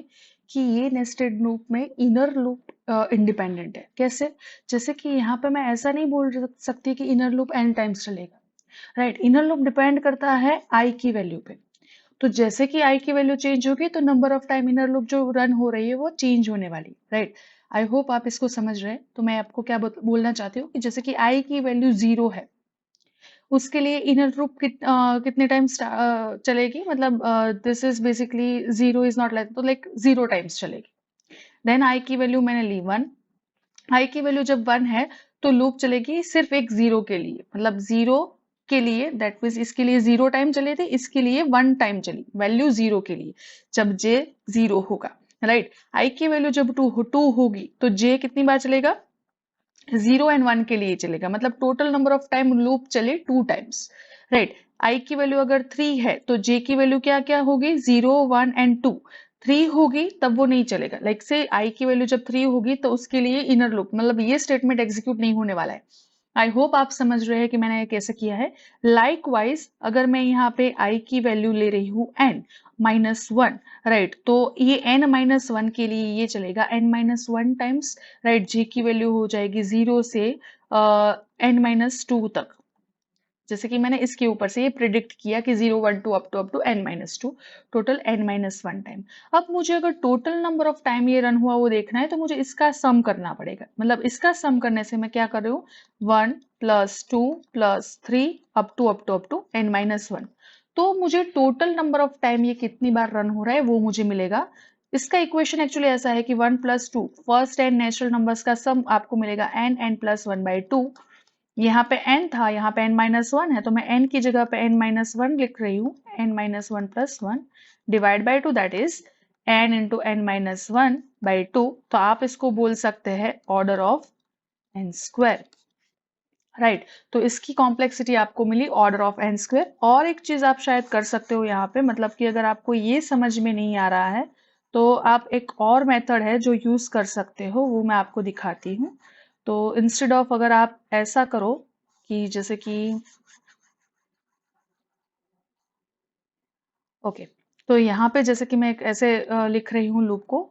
कि ये नेस्टेड लूप में इनर लूप इंडिपेंडेंट है। कैसे, जैसे कि यहाँ पे मैं ऐसा नहीं बोल सकती कि इनर लूप n टाइम्स चलेगा, राइट। इनर लूप डिपेंड करता है i की वैल्यू पे। तो जैसे कि i की वैल्यू चेंज होगी तो number of time inner loop जो रन हो रही है वो चेंज होने वाली, राइट। आई होप आप इसको समझ रहे हैं। तो मैं आपको क्या बोलना चाहती हूँ कि जैसे कि i की वैल्यू 0 है, उसके लिए इनर लूप कितने टाइम्स चलेगी, मतलब this is basically 0 is not like, तो लाइक 0 टाइम्स चलेगी। देन i की वैल्यू मैंने ली 1, i की वैल्यू जब 1 है तो लूप चलेगी सिर्फ एक 0 के लिए, मतलब 0 के लिए, दैट मीन्स इसके लिए 0 टाइम चले थे, इसके लिए 1 टाइम चली, वैल्यू 0 के लिए जब j 0 होगा, राइट। i की वैल्यू जब 2 होगी तो j कितनी बार चलेगा, 0 एंड 1 के लिए चलेगा, मतलब total number of time loop चले 2 टाइम्स, राइट। i की वैल्यू अगर 3 है तो j की वैल्यू क्या क्या होगी, 0 1 एंड 2। 3 होगी तब वो नहीं चलेगा, लाइक से i की वैल्यू जब 3 होगी तो उसके लिए इनर लूप, मतलब ये स्टेटमेंट एग्जीक्यूट नहीं होने वाला है। आई होप आप समझ रहे हैं कि मैंने ये कैसे किया है। लाइकवाइज अगर मैं यहाँ पे i की वैल्यू ले रही हूँ n-1, राइट, तो ये n-1 के लिए ये चलेगा n-1 टाइम्स, राइट। j की वैल्यू हो जाएगी 0 से n-2 तक, जैसे कि मैंने इसके ऊपर से ये प्रिडिक्ट किया कि 0 1 2 up to n-2, total n-1 time. अब मुझे अगर टोटल नंबर ऑफ टाइम ये रन हुआ वो देखना है तो मुझे इसका सम करना पड़ेगा, मतलब इसका सम करने से मैं क्या कर रही हूँ, 1 + 2 + 3 अप टू n-1। तो मुझे टोटल नंबर ऑफ टाइम ये कितनी बार रन हो रहा है वो मुझे मिलेगा। इसका इक्वेशन एक्चुअली ऐसा है कि 1 + 2 फर्स्ट n नेचुरल नंबर्स का सम आपको मिलेगा n+1/2। यहाँ पे n था, यहाँ पे n-1 है, तो मैं n की जगह पे n-1 लिख रही हूँ, n-1 + 1 divide by 2, that is n into n-1/2। तो आप इसको बोल सकते हैं ऑर्डर ऑफ n², राइट। तो इसकी कॉम्प्लेक्सिटी आपको मिली ऑर्डर ऑफ n²। और एक चीज आप शायद कर सकते हो यहाँ पे, मतलब कि अगर आपको ये समझ में नहीं आ रहा है तो आप एक और मेथड है जो यूज कर सकते हो, वो मैं आपको दिखाती हूँ। तो इंस्टेड ऑफ अगर आप ऐसा करो कि जैसे कि ओके, तो यहाँ पे जैसे कि मैं एक ऐसे लिख रही हूँ लूप को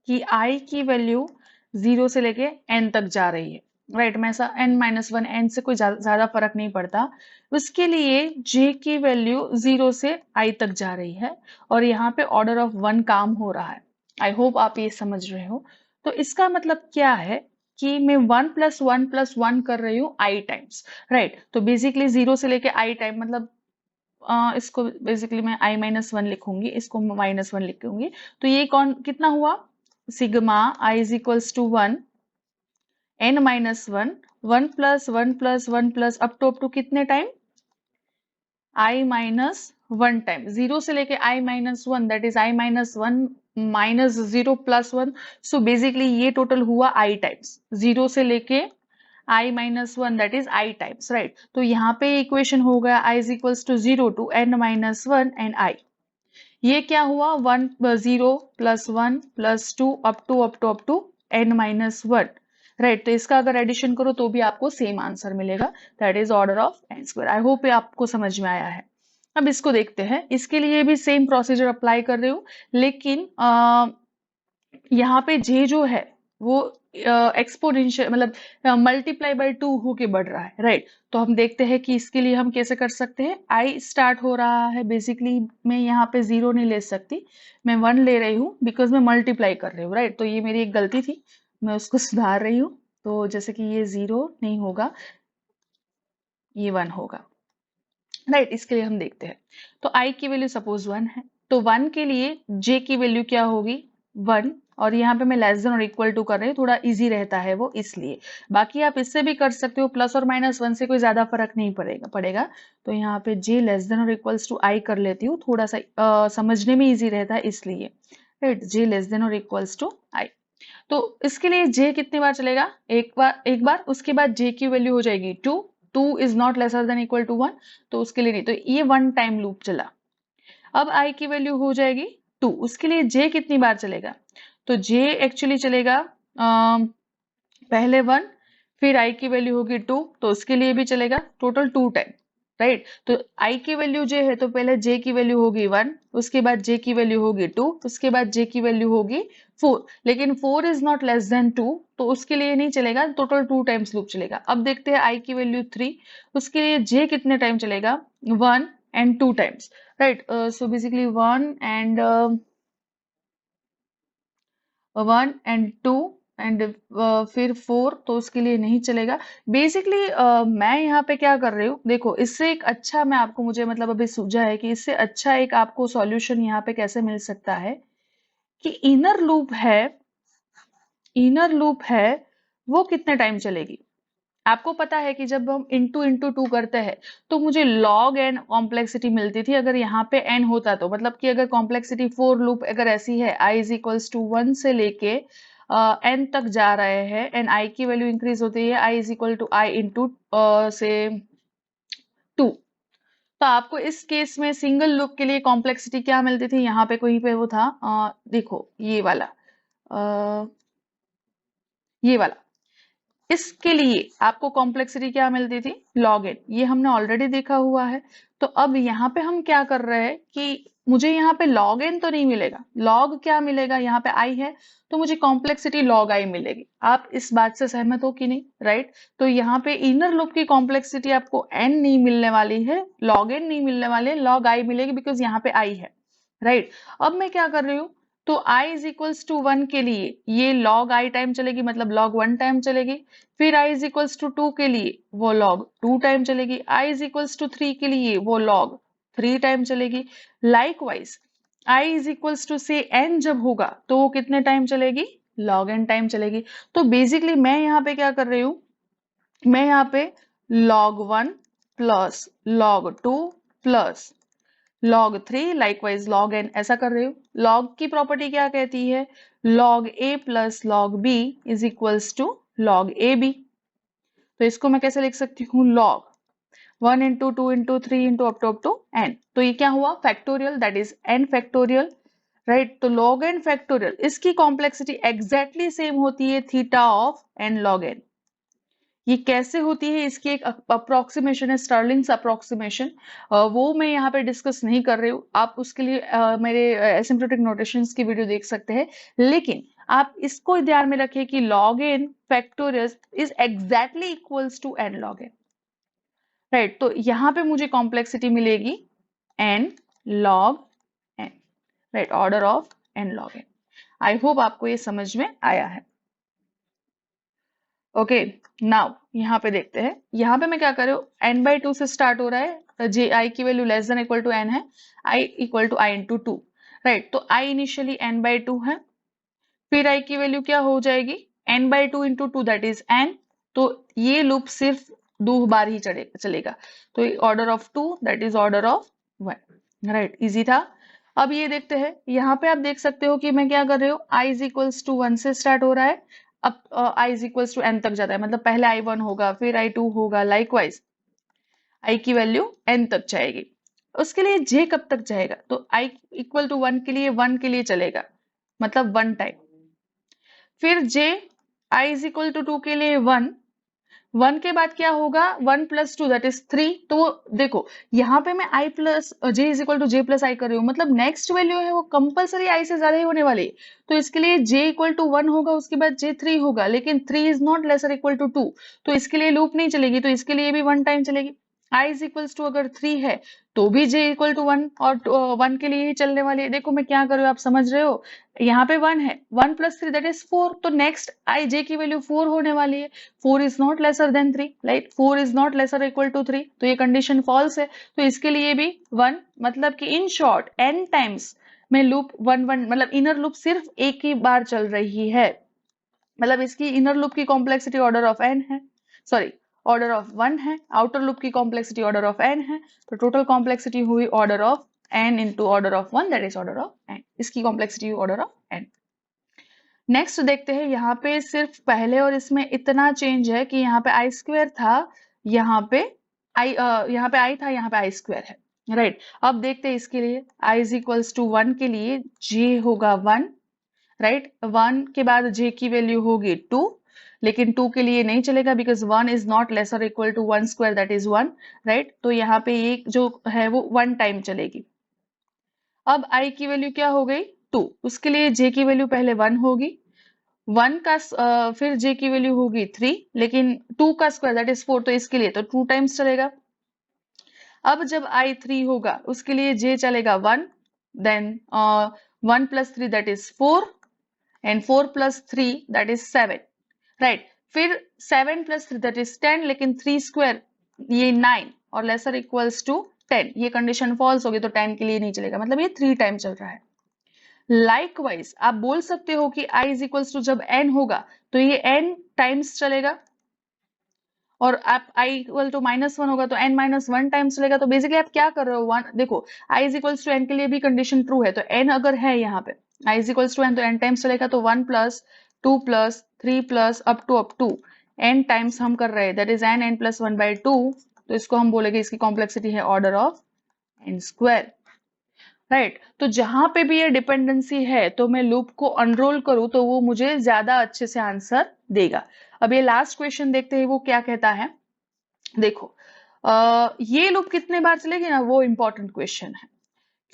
कि i की वैल्यू 0 से लेके n तक जा रही है, राइट। मैं ऐसा n-1 n से कोई ज्यादा फर्क नहीं पड़ता। उसके लिए j की वैल्यू 0 से i तक जा रही है और यहाँ पे ऑर्डर ऑफ 1 काम हो रहा है। आई होप आप ये समझ रहे हो। तो इसका मतलब क्या है कि मैं 1 + 1 + 1 कर रही हूँ i टाइम्स, राइट। तो बेसिकली 0 से लेके i टाइम, मतलब इसको बेसिकली मैं i-1 लिखूंगी, इसको -1 लिखूंगी। तो ये कौन कितना हुआ, sigma i = 1 n-1 1 + 1 + 1 + up to कितने टाइम, i-1 टाइम, 0 से लेके i-1, that is i-1 -0 + 1। So basically ये टोटल हुआ i टाइम्स, 0 से लेके i-1, that is i times, right. तो यहाँ पे इक्वेशन हो गया i = 0 to n-1 and i। ये क्या हुआ, 1 0 + 1 + 2 अप टू n-1, राइट। तो इसका अगर एडिशन करो तो भी आपको सेम आंसर मिलेगा, that is order of n²। I hope ये आपको समझ में आया है। अब इसको देखते हैं, इसके लिए भी सेम प्रोसीजर अप्लाई कर रही हूँ, लेकिन यहाँ पे j जो है वो एक्सपोनेंशियल मतलब मल्टीप्लाई बाय 2 होके बढ़ रहा है, राइट। तो हम देखते हैं कि इसके लिए हम कैसे कर सकते हैं। आई स्टार्ट हो रहा है, बेसिकली मैं यहाँ पे 0 नहीं ले सकती, मैं 1 ले रही हूँ बिकॉज मैं मल्टीप्लाई कर रही हूँ, राइट। तो ये मेरी एक गलती थी, मैं उसको सुधार रही हूँ। तो जैसे कि ये 0 नहीं होगा, ये 1 होगा, राइट। इसके लिए हम देखते हैं। तो आई की वैल्यू सपोज 1 है, तो 1 के लिए जे की वैल्यू क्या होगी, 1। और यहाँ पे मैं लेस देन और इक्वल टू कर रही हूँ, थोड़ा इजी रहता है वो इसलिए। बाकी आप इससे भी कर सकते हो, प्लस और माइनस 1 से कोई ज्यादा फर्क नहीं पड़ेगा। तो यहाँ पे जे लेस देन और इक्वल्स टू आई कर लेती हूँ, थोड़ा सा समझने में इजी रहता है इसलिए, राइट। जे लेस देन और इक्वल्स टू आई। तो इसके लिए जे कितनी बार चलेगा, एक बार, उसके बाद जे की वैल्यू हो जाएगी 2। 2 is not lesser than equal to 1, तो उसके लिए नहीं, तो ये 1 टाइम लूप चला। अब आई की वैल्यू हो जाएगी 2, उसके लिए जे कितनी बार चलेगा, तो जे एक्चुअली चलेगा पहले 1, फिर आई की वैल्यू होगी 2, तो उसके लिए भी चलेगा टोटल 2 टाइम, राइट। तो आई की वैल्यू जे है, तो पहले जे की वैल्यू होगी 1, उसके बाद जे की वैल्यू होगी 2, उसके बाद जे की वैल्यू होगी 4। लेकिन 4 इज नॉट लेस देन 2, तो उसके लिए नहीं चलेगा, टोटल 2 टाइम्स लूप चलेगा। अब देखते हैं आई की वैल्यू 3, उसके लिए जे कितने टाइम चलेगा, 1 and 2 times, right. So basically 1 and 2 and फिर 4, तो उसके लिए नहीं चलेगा। बेसिकली मैं यहाँ पे क्या कर रही हूँ, देखो इससे एक अच्छा मैं आपको, मुझे मतलब अभी सूझा है कि इससे अच्छा एक आपको सॉल्यूशन यहाँ पे कैसे मिल सकता है कि इनर लूप है वो कितने टाइम चलेगी। आपको पता है कि जब हम इंटू इंटू टू करते हैं तो मुझे लॉग एन कॉम्प्लेक्सिटी मिलती थी। अगर यहाँ पे एन होता तो मतलब कि अगर कॉम्प्लेक्सिटी फोर लूप अगर ऐसी है, आई इज इक्वल्स टू 1 से लेके एन तक जा रहे हैं एंड आई की वैल्यू इंक्रीज होती है, i is equal to I into से 2। तो आपको इस केस में सिंगल लूप के लिए कॉम्प्लेक्सिटी क्या मिलती थी, यहाँ पे कहीं पे वो था, देखो ये वाला, अ, ये वाला, इसके लिए आपको कॉम्प्लेक्सिटी क्या मिलती थी, लॉग एन, ये हमने ऑलरेडी देखा हुआ है। तो अब यहाँ पे हम क्या कर रहे हैं कि मुझे यहाँ पे लॉग एन तो नहीं मिलेगा, लॉग क्या मिलेगा, यहाँ पे आई है तो मुझे कॉम्प्लेक्सिटी लॉग आई मिलेगी। आप इस बात से सहमत हो कि नहीं, राइट। तो यहाँ पे इनर लूप की कॉम्प्लेक्सिटी आपको एन नहीं मिलने वाली है, लॉग एन नहीं मिलने वाली है, लॉग आई मिलेगी बिकॉज यहाँ पे आई है, राइट। अब मैं क्या कर रही हूँ, तो i इज इक्वल्स टू 1 के लिए ये log i टाइम चलेगी, मतलब log 1 टाइम चलेगी। फिर i इज इक्वल्स टू 2 के लिए वो log 2 टाइम चलेगी। i इज इक्वल्स टू 3 के लिए वो log 3 टाइम चलेगी। Likewise i is equals to से n जब होगा तो वो कितने टाइम चलेगी, log n टाइम चलेगी। तो बेसिकली मैं यहाँ पे क्या कर रही हूँ, मैं यहाँ पे log 1 plus log 2 plus log 3 likewise log n ऐसा कर रही हूँ। log की प्रॉपर्टी क्या कहती है, log a plus log b is equals to log a b। तो इसको मैं कैसे लिख सकती हूँ, log 1 into 2 into 3 into up to n। तो ये क्या हुआ, factorial, that is n factorial, right. तो log n फैक्टोरियल इसकी कॉम्प्लेक्सिटी एग्जैक्टली सेम होती है theta of n log n। ये कैसे होती है, इसकी एक अप्रोक्सीमेशन है, स्टर्लिंग्स अप्रोक्सीमेशन, वो मैं यहाँ पे डिस्कस नहीं कर रही हूँ। आप उसके लिए मेरे एसिम्प्टोटिक नोटेशंस की वीडियो देख सकते हैं। लेकिन आप इसको ध्यान में रखिए कि log n factorial is exactly equals to n log n, right. तो यहाँ पे मुझे कॉम्प्लेक्सिटी मिलेगी n log n, right, order of n log n। I hope आपको ये समझ में आया है। ओके, नाउ यहाँ पे देखते हैं, यहाँ पे मैं क्या कर रही हूँ, n/2 से स्टार्ट हो रहा है, जे आई की value less than equal to n है, i equal to I into 2, right. तो i इनिशियली n/2 है, फिर i की वैल्यू क्या हो जाएगी, n/2 into 2 that is n। तो ये लूप सिर्फ 2 बार ही चलेगा, तो order of 2 that is order of 1, right, easy था। अब ये देखते हैं, यहाँ पे आप देख सकते हो कि मैं क्या कर रही हूँ, i इज इक्वल्स टू 1 से स्टार्ट हो रहा है, अब i is equals to n तक जाता है, मतलब पहले i1 होगा फिर i2 होगा, लाइकवाइज i की वैल्यू n तक जाएगी। उसके लिए j कब तक जाएगा, तो i इक्वल टू 1 के लिए 1 के लिए चलेगा, मतलब 1 टाइम। फिर j i is equal to 2 के लिए 1, 1 के बाद क्या होगा, 1 प्लस 2 दैट इज 3। तो वो देखो यहाँ पे मैं i plus j is equal to j plus i कर रही हूँ, मतलब नेक्स्ट वैल्यू है वो कंपलसरी i से ज्यादा ही होने वाली है। तो इसके लिए j इक्वल टू 1 होगा, उसके बाद j 3 होगा, लेकिन 3 is not lesser equal to 2, तो इसके लिए लूप नहीं चलेगी, तो इसके लिए भी 1 टाइम चलेगी। i इज इक्वल्स टू अगर 3 है तो भी j इक्वल टू 1 और 1 के लिए ही चलने वाली है। देखो मैं क्या कर रही हूँ, आप समझ रहे हो, यहाँ पे 1 है, 1 प्लस 3 दैट इज 4, तो नेक्स्ट i j की वैल्यू 4 होने वाली है। 4 is not lesser than 3, right, 4 is not lesser equal to 3, तो ये कंडीशन फॉल्स है, तो इसके लिए भी 1। मतलब कि इन शॉर्ट n टाइम्स में लूप 1 1 मतलब इनर लूप सिर्फ एक ही बार चल रही है, मतलब इसकी इनर लूप की कॉम्प्लेक्सिटी ऑर्डर ऑफ n है, सॉरी ऑर्डर ऑफ 1 है, आउटर लूप की कॉम्प्लेक्सिटी ऑर्डर ऑफ n है, तो टोटल कॉम्प्लेक्सिटी हुई order of n into order of 1 that is order of n, इसकी कॉम्प्लेक्सिटी हुई ऑर्डर ऑफ n। नेक्स्ट देखते हैं, यहाँ पे सिर्फ पहले और इसमें इतना चेंज है कि यहाँ पे आई स्क्वायर था, यहाँ पे यहाँ पे आई था, यहाँ पे आई स्क्वायर है, राइट। अब देखते हैं इसके लिए i इज इक्वल्स टू 1 के लिए j होगा 1, राइट, 1 के बाद j की वैल्यू होगी 2, लेकिन 2 के लिए नहीं चलेगा because 1 is not lesser equal to 1 square that is 1, right, तो यहाँ पे एक जो है वो 1 टाइम चलेगी। अब i की वैल्यू क्या हो गई 2, उसके लिए j की वैल्यू पहले 1 होगी, 1 का फिर j की वैल्यू होगी 3, लेकिन 2 का स्क्वायर दैट इज 4, तो इसके लिए तो 2 टाइम्स चलेगा। अब जब i 3 होगा उसके लिए j चलेगा 1, then 1 plus 3 that is 4 and 4 plus 3 that is 7, right, फिर 7 प्लस 3 दैट इज 10, लेकिन 3 स्क्वायर ये 9 और लेसर इक्वल्स टू 10, ये कंडीशन फॉल्स होगी, तो 10 के लिए नहीं चलेगा, मतलब ये 3 टाइम चल रहा है। लाइकवाइज आप बोल सकते हो कि i इज इक्वल्स टू जब n होगा तो ये n टाइम्स चलेगा, और आप i इक्वल टू -1 होगा तो n -1 टाइम्स चलेगा। तो बेसिकली आप क्या कर रहे हो, 1 देखो i is equals to n के लिए भी कंडीशन ट्रू है, तो n अगर है यहाँ पे i is equals to n तो n टाइम्स चलेगा, तो 1 plus 2 plus 3 plus up to n times हम कर रहे हैं, दैट इज n प्लस 1/2, तो इसको हम बोलेंगे इसकी कॉम्प्लेक्सिटी है order of n square, right. तो जहां पे भी ये डिपेंडेंसी है तो मैं लूप को अनरोल करूं तो वो मुझे ज्यादा अच्छे से आंसर देगा। अब ये लास्ट क्वेश्चन देखते हैं वो क्या कहता है, देखो ये लूप कितने बार चलेगी ना, वो इंपॉर्टेंट क्वेश्चन है,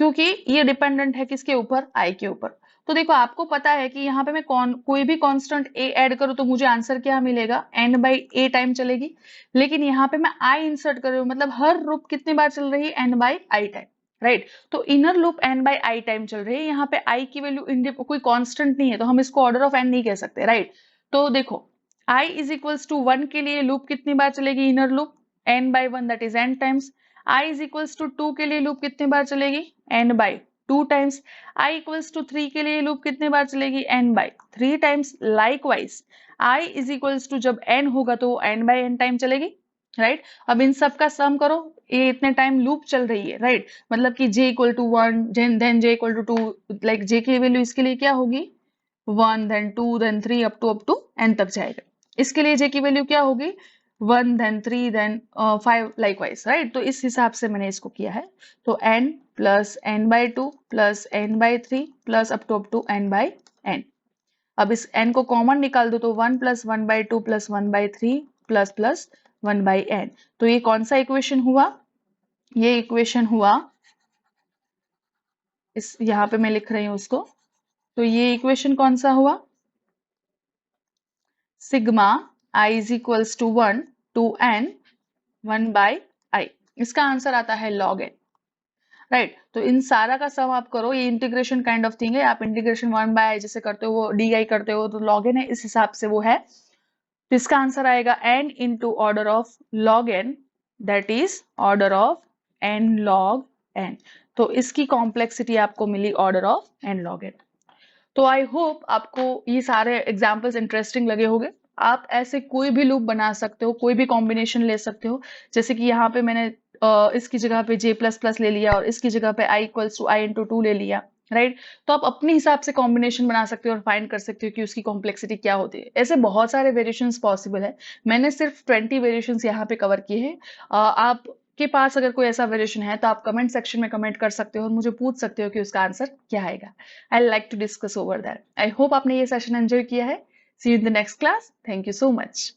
क्योंकि ये डिपेंडेंट है किसके ऊपर, आई के ऊपर। तो देखो आपको पता है कि यहाँ पे मैं कोई भी कांस्टेंट a ऐड करूँ तो मुझे आंसर क्या मिलेगा, n/a टाइम चलेगी, लेकिन यहाँ पे मैं i इंसर्ट कर रही हूँ, मतलब हर लूप कितने बार चल रही है, n/i टाइम, राइट। तो इनर लूप n/i टाइम चल रही है, यहाँ पे i की वैल्यू कोई कांस्टेंट नहीं है, तो हम इसको ऑर्डर ऑफ n नहीं कह सकते, राइट। तो देखो i इज इक्वल्स टू 1 के लिए लूप कितनी बार चलेगी, inner loop n/1 that is n times. i is equals to 2 के लिए लूप कितने बार चलेगी, n/2 times. i equals to 3 के लिए लूप कितने बार चलेगी, n/3 times. Likewise i is equals to जब n होगा तो n/n टाइम चलेगी, राइट। अब इन सब का सम करो, ये इतने टाइम लूप चल रही है, राइट, मतलब कि j equal to 1 then j equal to 2, like j की वैल्यू इसके लिए क्या होगी 1 then 2 then 3 up to n तक जाएगा। इसके लिए j की वैल्यू क्या होगी 1 देन 3 देन 5 लाइकवाइज, राइट। तो इस हिसाब से मैंने इसको किया है, तो n plus n/2 plus n/3 plus up to n/n। अब इस n को कॉमन निकाल दो तो 1 plus 1/2 plus 1/3 plus plus 1/n, तो ये कौन सा इक्वेशन हुआ, ये इक्वेशन हुआ इस यहाँ पे मैं लिख रही हूँ उसको, तो ये इक्वेशन कौन सा हुआ, sigma i is equals to 1 to n 1/i, इसका आंसर आता है log n, राइट। तो इन सारा का सम आप करो, ये इंटीग्रेशन काइंड ऑफ थिंग है, आप इंटीग्रेशन 1/i जैसे करते हो वो डी करते हो तो log n है, इस हिसाब से वो है। तो इसका आंसर आएगा n into order of log n that is order of n log n, तो इसकी कॉम्प्लेक्सिटी आपको मिली order of n log n। तो आई होप आपको ये सारे एग्जाम्पल्स इंटरेस्टिंग लगे होंगे। आप ऐसे कोई भी लूप बना सकते हो, कोई भी कॉम्बिनेशन ले सकते हो, जैसे कि यहाँ पे मैंने इसकी जगह पे j++ ले लिया और इसकी जगह पे i इक्वल्स टू i/2 ले लिया, राइट। तो आप अपने हिसाब से कॉम्बिनेशन बना सकते हो और फाइंड कर सकते हो कि उसकी कॉम्प्लेक्सिटी क्या होती है। ऐसे बहुत सारे वेरिएशंस पॉसिबल है, मैंने सिर्फ 20 वेरिएशंस यहाँ पे कवर किए हैं। आप के पास अगर कोई ऐसा वेरिएशन है तो आप कमेंट सेक्शन में कमेंट कर सकते हो और मुझे पूछ सकते हो कि उसका आंसर क्या आएगा। I like to discuss over that. I hope आपने ये सेशन एंजॉय किया है। See you in the next class. Thank you so much.